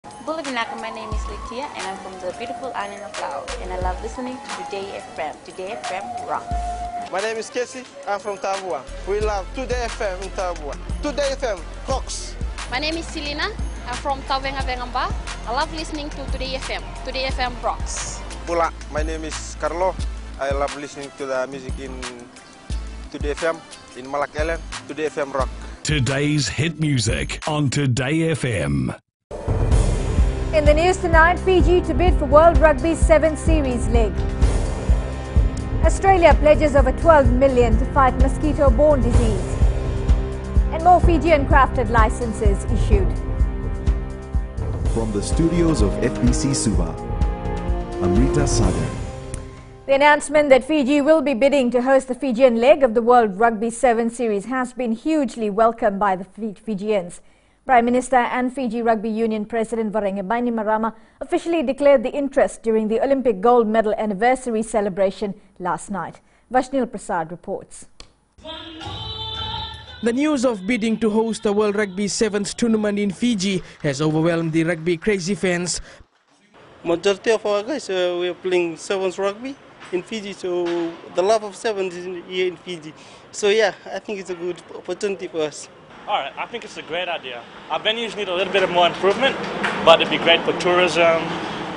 My name is Litia and I'm from the beautiful island of Laos and I love listening to Today FM. Today FM rock. My name is Casey, I'm from Tabua. We love Today FM in Tabua. Today FM rocks. My name is Selina, I'm from Tavengavengamba. I love listening to Today FM. Today FM rocks. Pula, my name is Carlo. I love listening to the music in Today FM, in Malak Island. Today FM rock. Today's hit music on Today FM. In the news tonight, Fiji to bid for World Rugby's 7th Series leg. Australia pledges over 12 million to fight mosquito-borne disease. And more Fijian crafted licenses issued. From the studios of FBC Suva, Amrita Sagar. The announcement that Fiji will be bidding to host the Fijian leg of the World Rugby 7th Series has been hugely welcomed by the Fijians. Prime Minister and Fiji Rugby Union President Vorenga Bainimarama officially declared the interest during the Olympic gold medal anniversary celebration last night. Vashnil Prasad reports. The news of bidding to host the World Rugby 7th tournament in Fiji has overwhelmed the rugby crazy fans. Majority of our guys, we are playing 7th rugby in Fiji, so the love of 7th is here in Fiji. So yeah, I think it's a good opportunity for us. Alright, I think it's a great idea. Our venues need a little bit of more improvement, but it'd be great for tourism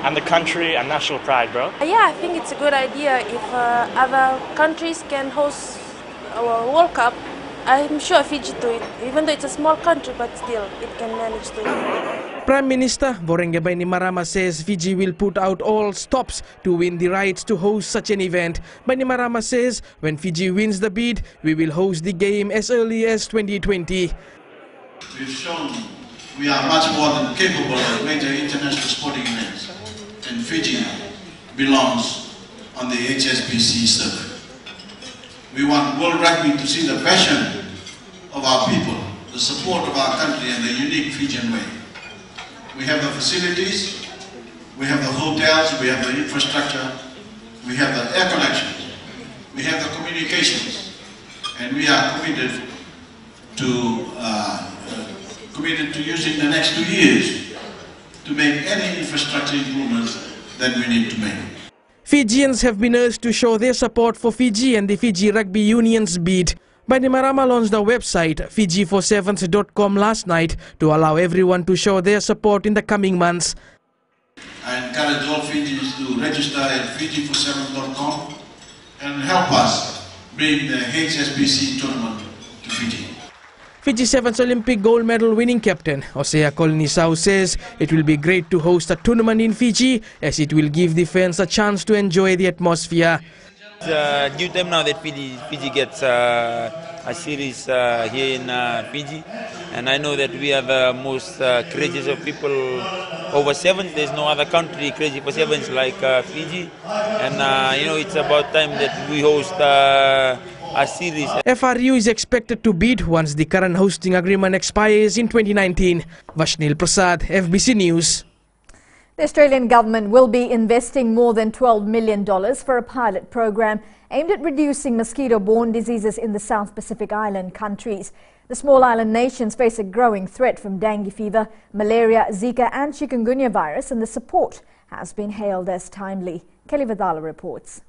and the country and national pride, bro. Yeah, I think it's a good idea if other countries can host our World Cup. I'm sure Fiji do it, even though it's a small country, but still it can manage to it. Prime Minister Vorenga Bainimarama says Fiji will put out all stops to win the rights to host such an event. Bainimarama says when Fiji wins the bid, we will host the game as early as 2020. We've shown we are much more than capable of major international sporting events, and Fiji belongs on the HSBC circuit. We want World Rugby to see the passion of our people, the support of our country and the unique Fijian way. We have the facilities, we have the hotels, we have the infrastructure, we have the air connections, we have the communications, and we are committed to using the next 2 years to make any infrastructure improvements that we need to make. Fijians have been urged to show their support for Fiji and the Fiji Rugby Union's bid. Bainimarama launched the website Fiji47s.com last night to allow everyone to show their support in the coming months. I encourage all Fijians to register at Fiji47.com and help us bring the HSBC tournament to Fiji. Fiji 7's Olympic gold medal winning captain Osea Kolinisau says it will be great to host a tournament in Fiji as it will give the fans a chance to enjoy the atmosphere. It's due time now that Fiji gets a series here in Fiji, and I know that we are the most craziest of people over sevens. There's no other country crazy for sevens like Fiji, and you know, it's about time that we host a series. FRU is expected to bid once the current hosting agreement expires in 2019. Vashnil Prasad, FBC News. The Australian government will be investing more than $12 million for a pilot program aimed at reducing mosquito-borne diseases in the South Pacific Island countries. The small island nations face a growing threat from dengue fever, malaria, Zika and chikungunya virus, and the support has been hailed as timely. Kelly Vidala reports.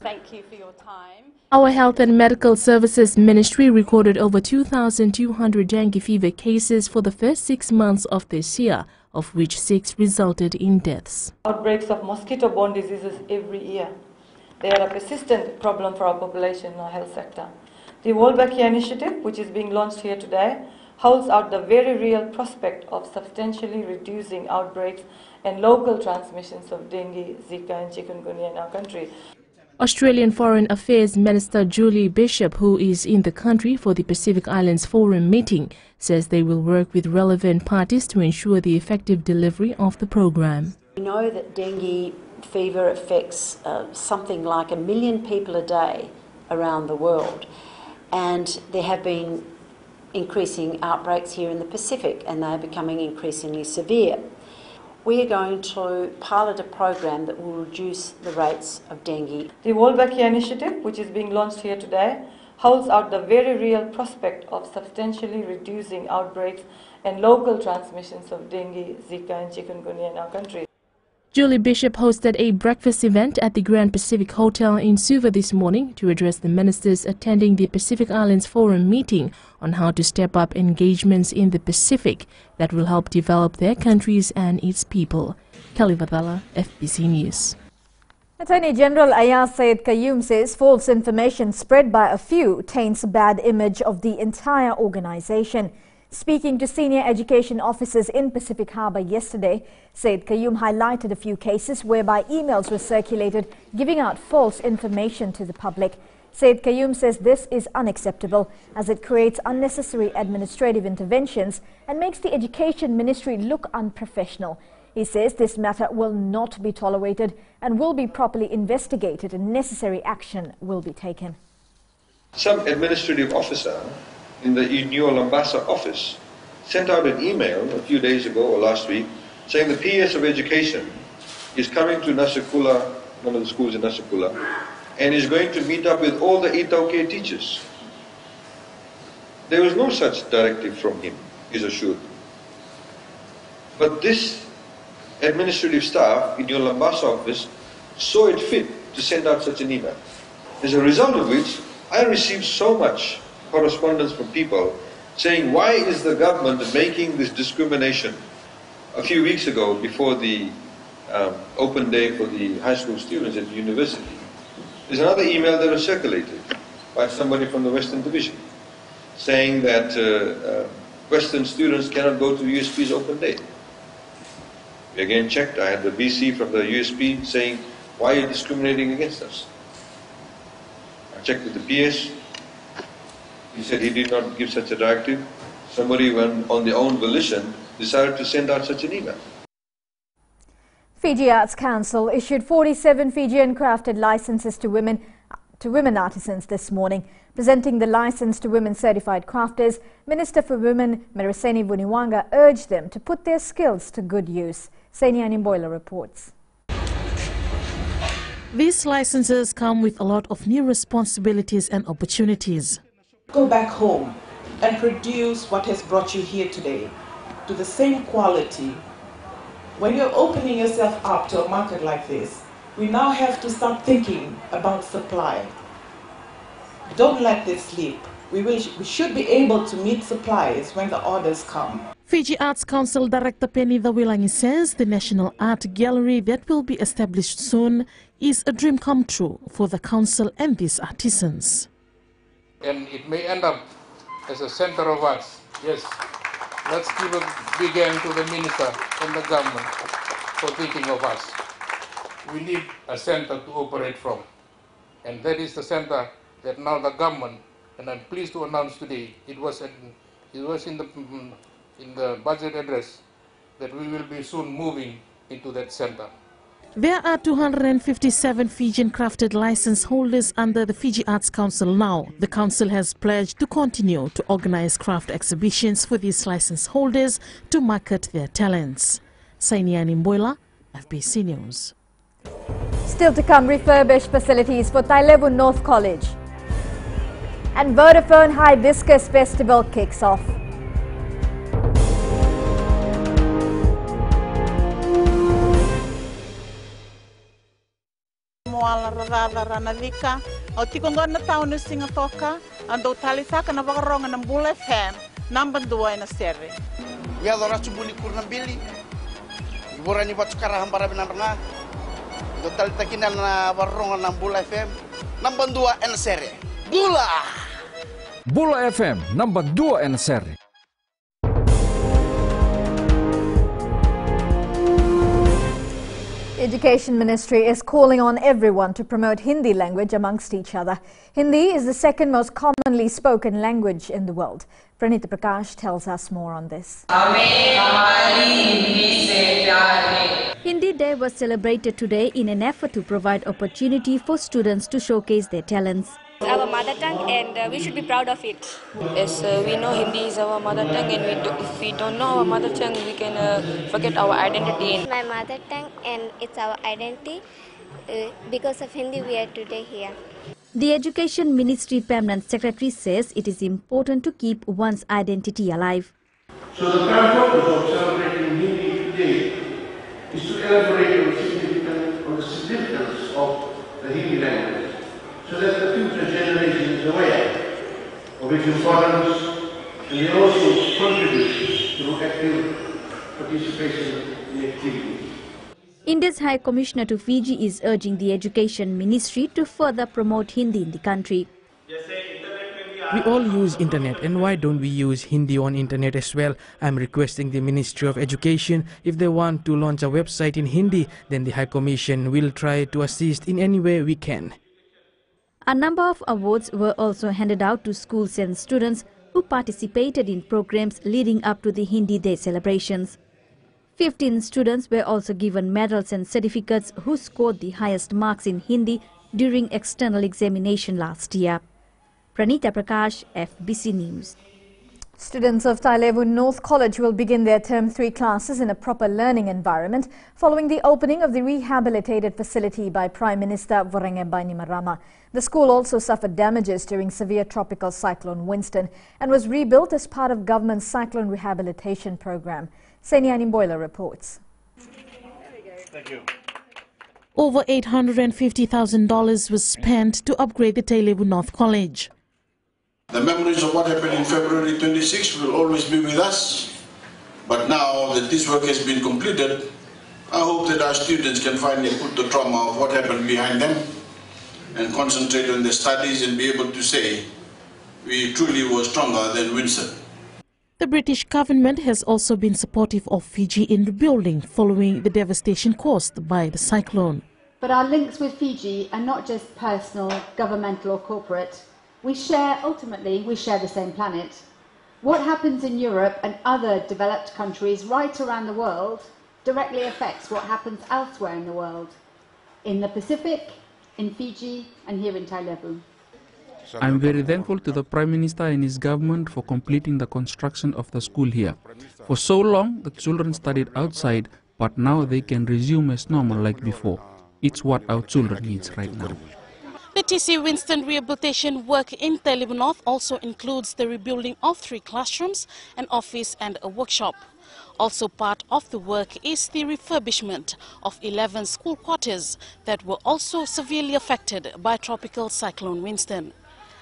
Thank you for your time. Our Health and Medical Services Ministry recorded over 2,200 dengue fever cases for the first 6 months of this year, of which 6 resulted in deaths. Outbreaks of mosquito-borne diseases every year. They are a persistent problem for our population in our health sector. The World Backyard Initiative, which is being launched here today, holds out the very real prospect of substantially reducing outbreaks and local transmissions of dengue, Zika and chikungunya in our country. Australian Foreign Affairs Minister Julie Bishop, who is in the country for the Pacific Islands Forum meeting, says they will work with relevant parties to ensure the effective delivery of the program. We know that dengue fever affects something like 1 million people a day around the world, and there have been increasing outbreaks here in the Pacific, and they're becoming increasingly severe. We are going to pilot a program that will reduce the rates of dengue. The World Backyard Initiative, which is being launched here today, holds out the very real prospect of substantially reducing outbreaks and local transmissions of dengue, Zika and chikungunya in our country. Julie Bishop hosted a breakfast event at the Grand Pacific Hotel in Suva this morning to address the ministers attending the Pacific Islands Forum meeting on how to step up engagements in the Pacific that will help develop their countries and its people. Kelly Vadala, FBC News. Attorney General Ayaz Syed Qayyum says false information spread by a few taints a bad image of the entire organization. Speaking to senior education officers in Pacific Harbour yesterday, Syed Qayyum highlighted a few cases whereby emails were circulated giving out false information to the public. Syed Qayyum says this is unacceptable as it creates unnecessary administrative interventions and makes the Education Ministry look unprofessional. He says this matter will not be tolerated and will be properly investigated and necessary action will be taken. Some administrative officer in the New Lambasa office sent out an email a few days ago or last week saying the PS of Education is coming to Nasakula, one of the schools in Nasakula, and is going to meet up with all the Itauke teachers. There was no such directive from him, he's assured. But this administrative staff in New Lambasa office saw it fit to send out such an email. As a result of which, I received so much correspondence from people saying, why is the government making this discrimination? A few weeks ago, before the open day for the high school students at the university, there's another email that was circulated by somebody from the Western Division saying that Western students cannot go to USP's open day. We again checked. I had the BC from the USP saying, why are you discriminating against us? I checked with the PS. He said he did not give such a directive. Somebody, when on their own volition, decided to send out such an email. Fiji Arts Council issued 47 Fijian crafted licenses to women artisans this morning. Presenting the license to women certified crafters, Minister for Women Mereseni Vuniwanga urged them to put their skills to good use. Senia Nimboila reports. These licenses come with a lot of new responsibilities and opportunities. Go back home and produce what has brought you here today to the same quality. When you're opening yourself up to a market like this, we now have to start thinking about supply. Don't let this sleep. We should be able to meet supplies when the orders come. Fiji Arts Council Director Penny Dhawilangi says the National Art Gallery that will be established soon is a dream come true for the council and these artisans. And it may end up as a center of arts. Yes, let's give a big hand to the minister and the government for thinking of us. We need a center to operate from. And that is the center that now the government, and I'm pleased to announce today, it was in the budget address that we will be soon moving into that center. There are 257 Fijian crafted license holders under the Fiji Arts Council now. The council has pledged to continue to organize craft exhibitions for these license holders to market their talents. Sainiani Mboila, FBC News. Still to come, refurbished facilities for Tailevu North College. And Vodafone Hibiscus Festival kicks off. Moala radada ranavika o tikongona taunu singatoka ando talisaka na vakaronga na Bula FM number 2 na serre ya dora chubuli kurnambili borani batukara hambara binaranga do talitakina na varonga na Bula FM number 2 na serre Bula FM number 2 na serre. The Education Ministry is calling on everyone to promote Hindi language amongst each other. Hindi is the second most commonly spoken language in the world. Pranita Prakash tells us more on this. Hindi Day was celebrated today in an effort to provide opportunity for students to showcase their talents. It's our mother tongue and we should be proud of it. As we know Hindi is our mother tongue and if we don't know our mother tongue, we can forget our identity. It's my mother tongue and it's our identity. Because of Hindi, we are today here. The Education Ministry Permanent Secretary says it is important to keep one's identity alive. So the prime purpose of celebrating Hindi today is to elaborate on the significance of the Hindi language, so that the future generation is aware of its importance, and they also contribute through active participation in activities. India's High Commissioner to Fiji is urging the Education Ministry to further promote Hindi in the country. We all use internet, and why don't we use Hindi on internet as well? I'm requesting the Ministry of Education, if they want to launch a website in Hindi, then the High Commission will try to assist in any way we can. A number of awards were also handed out to schools and students who participated in programs leading up to the Hindi Day celebrations. 15 students were also given medals and certificates who scored the highest marks in Hindi during external examination last year. Pranita Prakash, FBC News. Students of Tailevu North College will begin their Term 3 classes in a proper learning environment following the opening of the rehabilitated facility by Prime Minister Voreqe Bainimarama. The school also suffered damages during severe tropical cyclone Winston and was rebuilt as part of government's cyclone rehabilitation program. Seniani Boiler reports. Thank you. Over $850,000 was spent to upgrade the Tailevu North College. The memories of what happened in February 26 will always be with us. But now that this work has been completed, I hope that our students can finally put the trauma of what happened behind them and concentrate on their studies and be able to say, we truly were stronger than Winston. The British government has also been supportive of Fiji in rebuilding following the devastation caused by the cyclone. But our links with Fiji are not just personal, governmental or corporate. Ultimately, we share the same planet. What happens in Europe and other developed countries right around the world directly affects what happens elsewhere in the world. In the Pacific, in Fiji and here in Tailevu. I'm very thankful to the Prime Minister and his government for completing the construction of the school here. For so long, the children studied outside, but now they can resume as normal like before. It's what our children need right now. The TC Winston rehabilitation work in Tailevu North also includes the rebuilding of 3 classrooms, an office and a workshop. Also part of the work is the refurbishment of 11 school quarters that were also severely affected by tropical cyclone Winston.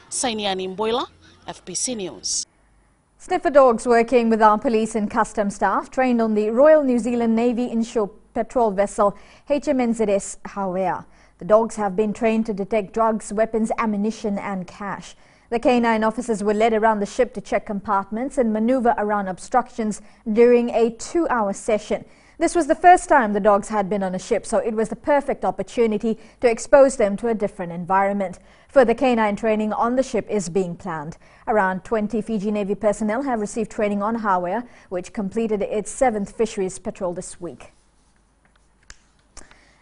Sainiani Mboila, FBC News. Sniffer dogs working with our police and customs staff trained on the Royal New Zealand Navy inshore patrol vessel HMNZS Hawea. The dogs have been trained to detect drugs, weapons, ammunition and cash. The K9 officers were led around the ship to check compartments and maneuver around obstructions during a 2-hour session. This was the first time the dogs had been on a ship, so it was the perfect opportunity to expose them to a different environment. Further K9 training on the ship is being planned. Around 20 Fiji Navy personnel have received training on Hawea, which completed its 7th fisheries patrol this week.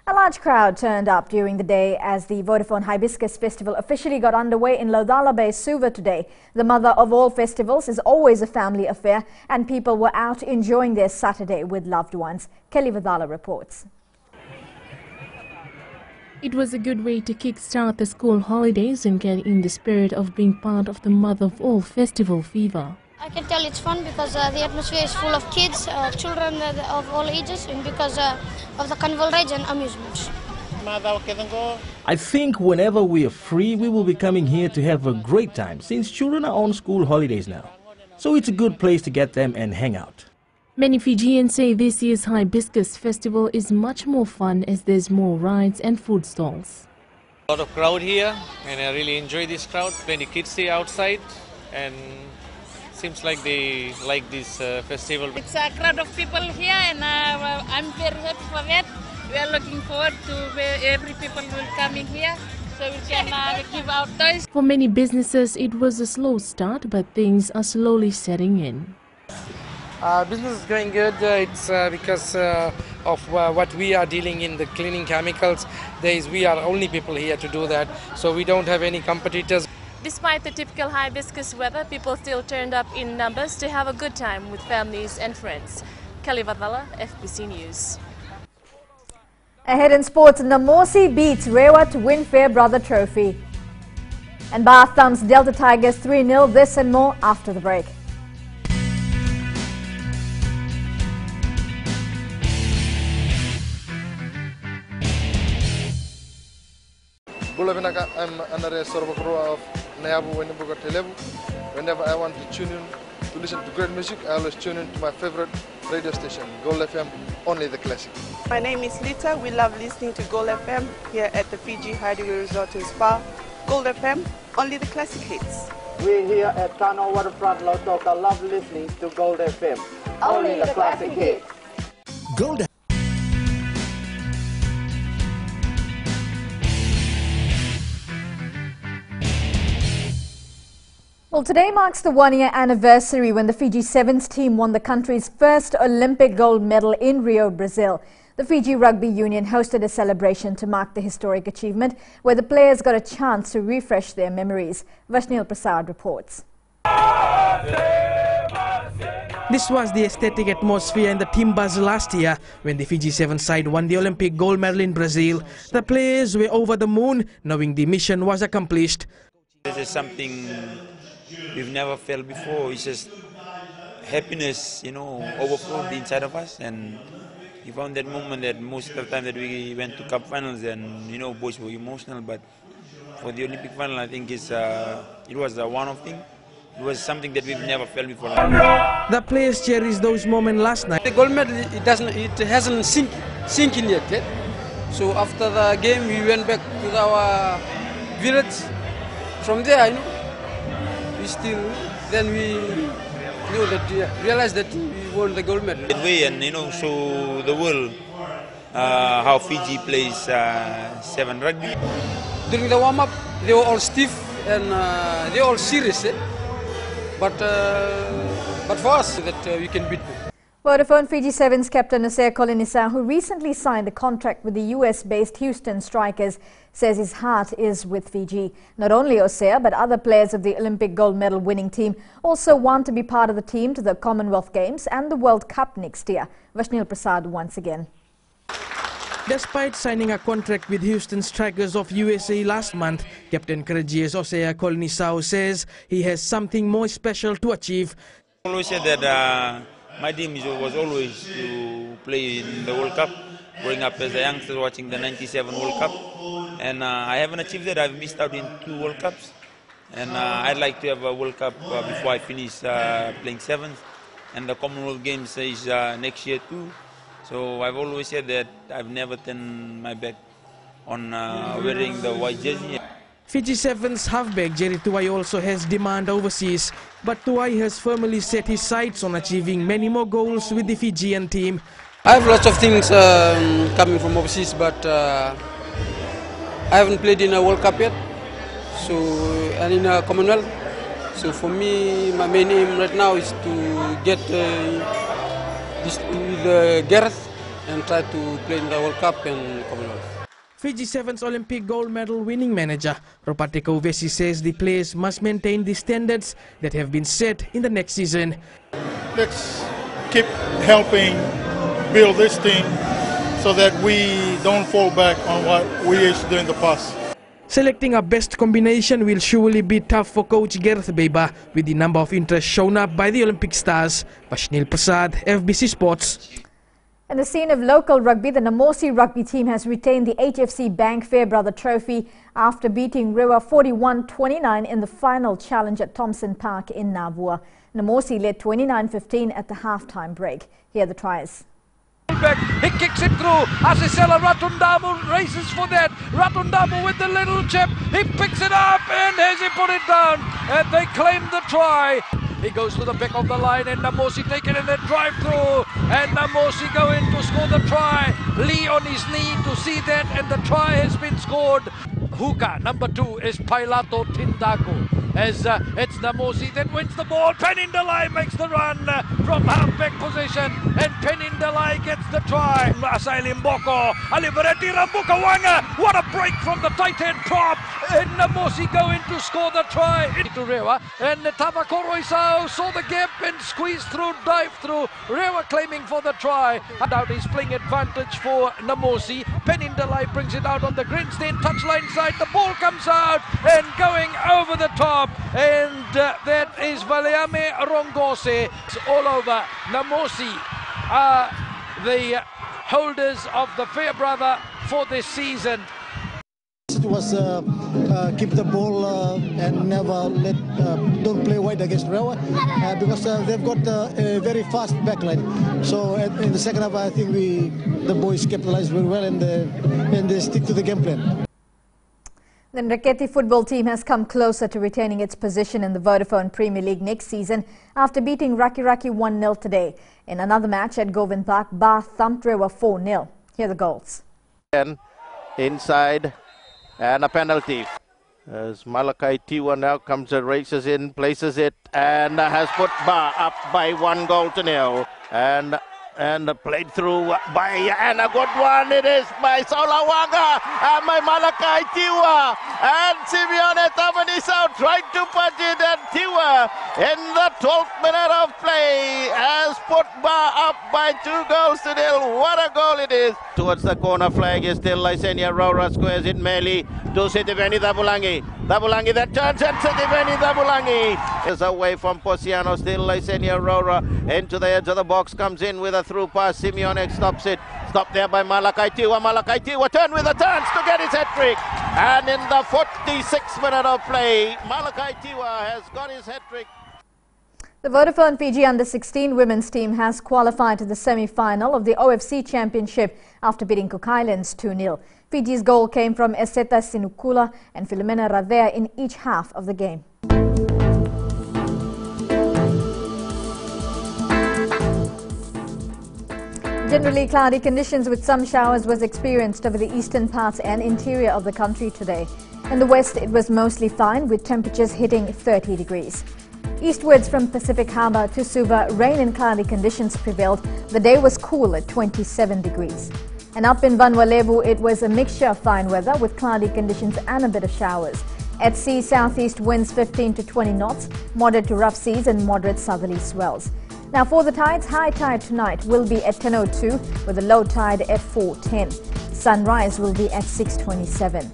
A large crowd turned up during the day as the Vodafone Hibiscus Festival officially got underway in Lodala Bay, Suva today. The mother of all festivals is always a family affair, and people were out enjoying their Saturday with loved ones. Kelly Vadala reports. It was a good way to kickstart the school holidays and get in the spirit of being part of the mother of all festival fever. I can tell it's fun because the atmosphere is full of kids, children of all ages, and because of the carnival rides and amusements. I think whenever we are free, we will be coming here to have a great time since children are on school holidays now. So it's a good place to get them and hang out. Many Fijians say this year's Hibiscus Festival is much more fun as there's more rides and food stalls. A lot of crowd here and I really enjoy this crowd. Plenty of kids here outside and seems like they like this festival. It's a crowd of people here and I'm very happy for that. We are looking forward to where every people will come in here so we can give out toys. For many businesses, it was a slow start, but things are slowly setting in. Business is going good. It's because of what we are dealing in the cleaning chemicals. We are only people here to do that, so we don't have any competitors. Despite the typical hibiscus weather, people still turned up in numbers to have a good time with families and friends. Kelly Vadala, FBC News. Ahead in sports, Namosi beats Rewa to win Fair Brother Trophy. And Bath thumps Delta Tigers 3-0. This and more after the break. I'm under a sort of of Nayabu whenever I want to tune in to listen to great music, I always tune in to my favorite radio station, Gold FM, only the classic. My name is Lita. We love listening to Gold FM here at the Fiji Hideaway Resort and Spa. Gold FM, only the classic hits. We here at Tano Waterfront Lautoka love listening to Gold FM, only the classic hits. Gold. Well, today marks the one-year anniversary when the Fiji Sevens team won the country's first Olympic gold medal in Rio, Brazil. The Fiji Rugby Union hosted a celebration to mark the historic achievement, where the players got a chance to refresh their memories. Vashnil Prasad reports. This was the aesthetic atmosphere in the Timbas last year when the Fiji Sevens side won the Olympic gold medal in Brazil. The players were over the moon, knowing the mission was accomplished. This is something we've never felt before. It's just happiness, overflowed inside of us, and we found that moment that most of the time that we went to cup finals, and boys were emotional, but for the Olympic final, I think it was a one-off thing. It was something that we've never felt before. The players cherished those moments last night. The gold medal, it hasn't sink in yet. So after the game, we went back to our village. From there, we realized that we won the gold medal. And show the world how Fiji plays seven rugby. During the warm-up, they were all stiff and they were all serious. But for us, that we can beat them. Vodafone Fiji Sevens captain Osea Kolinisa, who recently signed a contract with the US-based Houston Strikers, says his heart is with Fiji. Not only Osea, but other players of the Olympic gold medal winning team also want to be part of the team to the Commonwealth Games and the World Cup next year. Vashnil Prasad once again. Despite signing a contract with Houston Strikers of USA last month, Captain Karajia's Osea Kolinisa says he has something more special to achieve. I always said that my dream was always to play in the World Cup. Growing up as a youngster watching the '97 World Cup, and I haven't achieved that. I've missed out in 2 World Cups, and I'd like to have a World Cup before I finish playing sevens, and the Commonwealth Games is next year too. So I've always said that I've never turned my back on wearing the white jersey. Fiji Sevens halfback Jerry Tuai also has demand overseas, but Tuai has firmly set his sights on achieving many more goals with the Fijian team. I have lots of things coming from overseas, but I haven't played in a World Cup yet, and in a Commonwealth. So for me, my main aim right now is to get with Gareth and try to play in the World Cup and Commonwealth. Fiji Sevens Olympic gold medal winning manager Ropateko Vesi says the players must maintain the standards that have been set in the next season. Let's keep helping build this team so that we don't fall back on what we used to do in the past. Selecting a best combination will surely be tough for coach Gareth Beba, with the number of interest shown up by the Olympic stars. Vashnil Prasad, FBC Sports. In the scene of local rugby, the Namosi rugby team has retained the HFC Bank Fairbrother Trophy after beating Rewa 41-29 in the final challenge at Thompson Park in Navua. Namosi led 29-15 at the halftime break. Here are the tries. He kicks it through. Asisela Ratundamu races for that. Ratundamu with the little chip. He picks it up and has he put it down. And they claim the try. He goes to the back of the line and Namosi take it and then drive through. And Namosi go in to score the try. Lee on his knee to see that, and the try has been scored. Huka, number 2, is Pailato Tindaku. As it's Namosi that wins the ball. Penindalai makes the run from half-back position, and Penindalai gets the try. Asai Limboko, Alibereti Rambuka Wanga. What a break from the tight end prop. And Namosi go in to score the try into Rewa. And Tavakoro Isao saw the gap and squeezed through, dive through. Rewa claiming for the try. And out is playing advantage for Namosi. Penindalai brings it out on the greenstand touchline side. The ball comes out and going over the top. And that is Valeame Rongose. It's all over. Namosi are the holders of the Fairbrother for this season. It was keep the ball and never don't play wide against Rewa because they've got a very fast backline. So in the second half, I think the boys capitalized very well and they stick to the game plan. The Rakete football team has come closer to retaining its position in the Vodafone Premier League next season after beating Raki 1-0 today. In another match at Govind Park, Ba thumped Rewa 4-0. Here are the goals. Inside. And a penalty. As Malakai Tiwa now comes and races in, places it, and has put Ba up by 1-0. And played through by, and a good one it is by Solawanga and by Malakai Tiwa. And Simeone Tamanisa tried to punch it, and Tiwa in the 12th minute of play has put Ba up by 2-0. What a goal it is. Towards the corner flag is still Lysenia Rora, squares it merely to Sitiveni Dabulangi. Dabulangi that turns, and Sitiveni Dabulangi is away from Posiano. Still Lysenia Rora into the edge of the box, comes in with a through pass. Simeone stops it. Stopped there by Malakai Tiwa. Malakai Tiwa turn with a chance to get his hat-trick. And in the 46th minute of play, Malakai Tiwa has got his hat-trick. The Vodafone Fiji Under-16 women's team has qualified to the semi-final of the OFC Championship after beating Cook Islands 2-0. Fiji's goal came from Eseta Sinukula and Filomena Ravea in each half of the game. Generally cloudy conditions with some showers was experienced over the eastern parts and interior of the country today. In the west, it was mostly fine with temperatures hitting 30 degrees. Eastwards from Pacific Harbour to Suva, rain and cloudy conditions prevailed. The day was cool at 27 degrees. And up in Vanuatu, it was a mixture of fine weather with cloudy conditions and a bit of showers. At sea, southeast winds 15 to 20 knots, moderate to rough seas and moderate southerly swells. Now for the tides, high tide tonight will be at 10:02 with a low tide at 4:10. Sunrise will be at 6:27.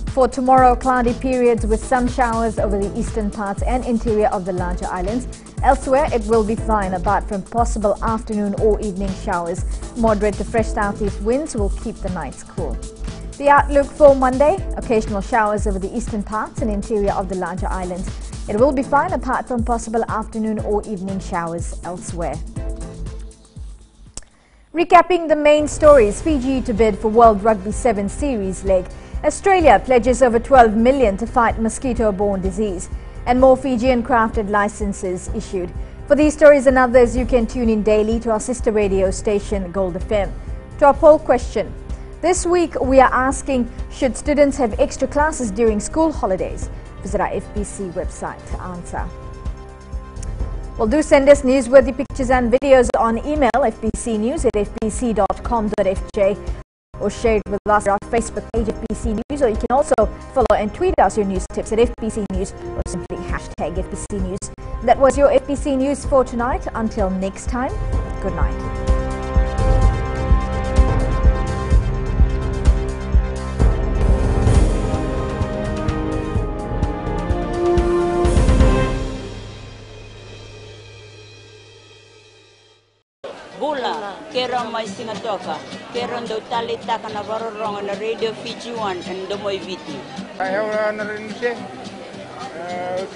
For tomorrow, cloudy periods with some showers over the eastern parts and interior of the larger islands. Elsewhere, it will be fine apart from possible afternoon or evening showers. Moderate to fresh southeast winds will keep the nights cool. The outlook for Monday, occasional showers over the eastern parts and interior of the larger islands. It will be fine apart from possible afternoon or evening showers elsewhere. Recapping the main stories, Fiji to bid for World Rugby 7 Series leg. Australia pledges over 12 million to fight mosquito-borne disease. And more Fijian crafted licenses issued. For these stories and others, you can tune in daily to our sister radio station, Gold FM. To our poll question. This week, we are asking, should students have extra classes during school holidays? Visit our FBC website to answer. Well, do send us newsworthy pictures and videos on email, fbcnews@fbc.com.fj, or share it with us on our Facebook page, FBC News, or you can also follow and tweet us your news tips at FBC News, or simply hashtag FBC News. That was your FBC News for tonight. Until next time, good night. Bula, kera mai singatoka, kera ndo tali taka na varorong na Radio Fiji 1 and Domoy Viti. Ayaw na rin siya.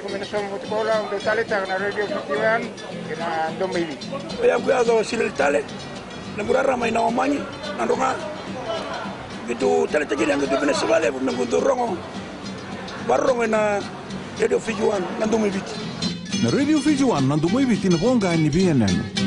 Kombinasyon mo tikola ndo tali taka na Radio Fiji 1 kina Domoy Viti. Kaya kuya gawa sila tali, nagurara may nawamanyi, nandunga. Gitu tali taki yang gitu Venezuela, nagundurong barong na Radio Fiji 1 na Domoy Viti. Na Radio Fiji 1 na Domoy Viti na bonga ni BNN.